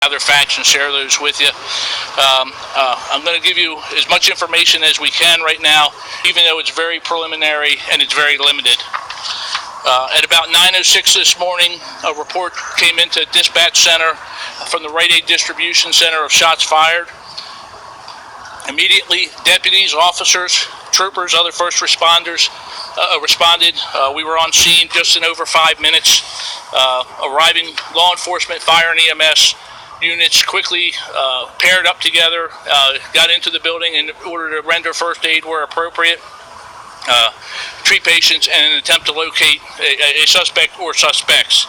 gather facts and share those with you. I'm going to give you as much information as we can right now, even though it's very preliminary and it's very limited. At about 9:06 this morning, a report came into dispatch center from the Rite Aid Distribution Center of shots fired. Immediately, deputies, officers, troopers, other first responders responded. We were on scene just in over 5 minutes. Arriving law enforcement, fire, and EMS units quickly paired up together, got into the building in order to render first aid where appropriate, treat patients, and an attempt to locate a suspect or suspects.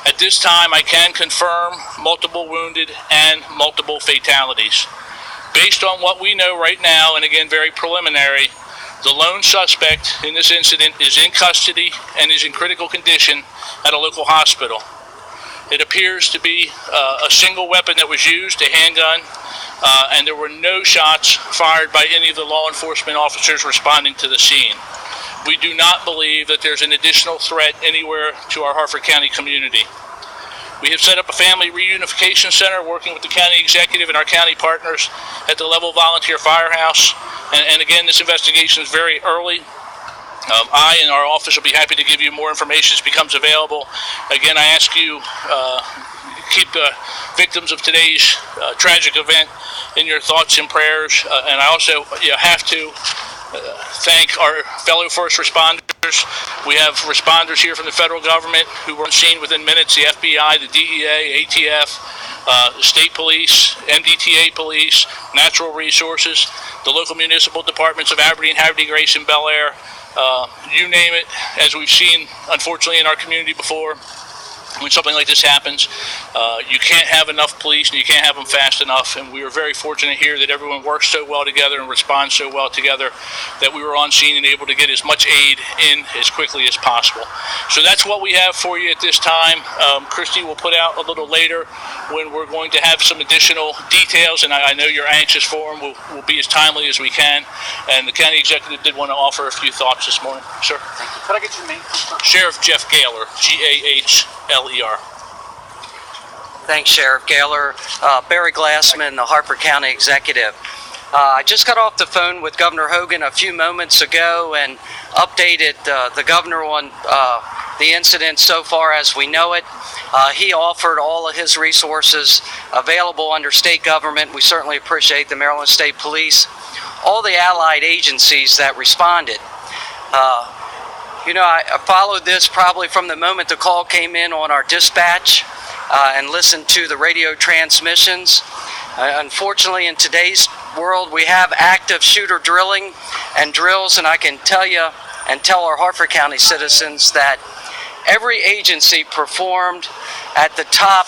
At this time, I can confirm multiple wounded and multiple fatalities. Based on what we know right now, and again, very preliminary, the lone suspect in this incident is in custody and is in critical condition at a local hospital. It appears to be a single weapon that was used, a handgun, and there were no shots fired by any of the law enforcement officers responding to the scene. We do not believe that there's an additional threat anywhere to our Harford County community. We have set up a family reunification center working with the county executive and our county partners at the Level Volunteer Firehouse. And again, this investigation is very early. I and our office will be happy to give you more information as it becomes available. Again, I ask you keep the victims of today's tragic event in your thoughts and prayers. And I also have to thank our fellow first responders. We have responders here from the federal government who were on scene within minutes, the FBI, the DEA, ATF, state police, MDTA police, natural resources, the local municipal departments of Aberdeen, Grace, and Bel Air. You name it, as we've seen, unfortunately, in our community before. When something like this happens, you can't have enough police and you can't have them fast enough, and we are very fortunate here that everyone works so well together and responds so well together that we were on scene and able to get as much aid in as quickly as possible. So that's what we have for you at this time. Christy will put out a little later when we're going to have some additional details, and I know you're anxious for them. We'll be as timely as we can, and the county executive did want to offer a few thoughts this morning. Sir? Thank you. Could I get your name? Sheriff Jeff Gaylor, G-A-H-L-E-R. Thanks, Sheriff Gaylor. Barry Glassman, the Harford County Executive. I just got off the phone with Governor Hogan a few moments ago and updated the governor on the incident so far as we know it. He offered all of his resources available under state government. We certainly appreciate the Maryland State Police, all the allied agencies that responded. I followed this probably from the moment the call came in on our dispatch and listened to the radio transmissions. Unfortunately, in today's world, we have active shooter drilling and drills, and I can tell you and tell our Harford County citizens that every agency performed at the top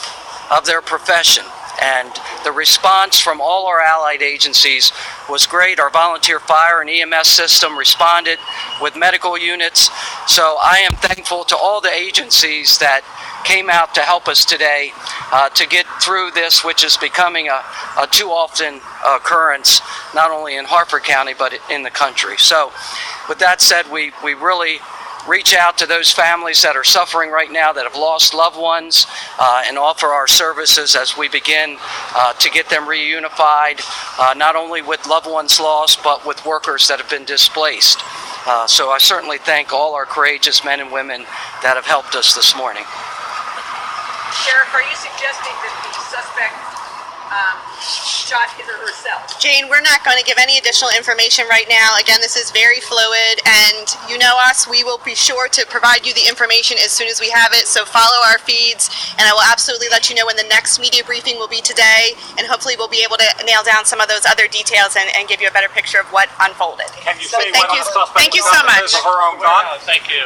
of their profession. And the response from all our allied agencies was great. Our volunteer fire and EMS system responded with medical units. So I am thankful to all the agencies that came out to help us today to get through this, which is becoming a too often occurrence, not only in Harford County, but in the country. So with that said, we really reach out to those families that are suffering right now, that have lost loved ones, and offer our services as we begin to get them reunified, not only with loved ones lost, but with workers that have been displaced. So I certainly thank all our courageous men and women that have helped us this morning. Sheriff, are you suggesting that the suspect shot his or herself? Jane, we're not going to give any additional information right now. Again, this is very fluid, and you know us, we will be sure to provide you the information as soon as we have it, so follow our feeds, and I will absolutely let you know when the next media briefing will be today, and hopefully we'll be able to nail down some of those other details and give you a better picture of what unfolded. Can you say what the suspect Thank you so much. Of her own gun? Thank you.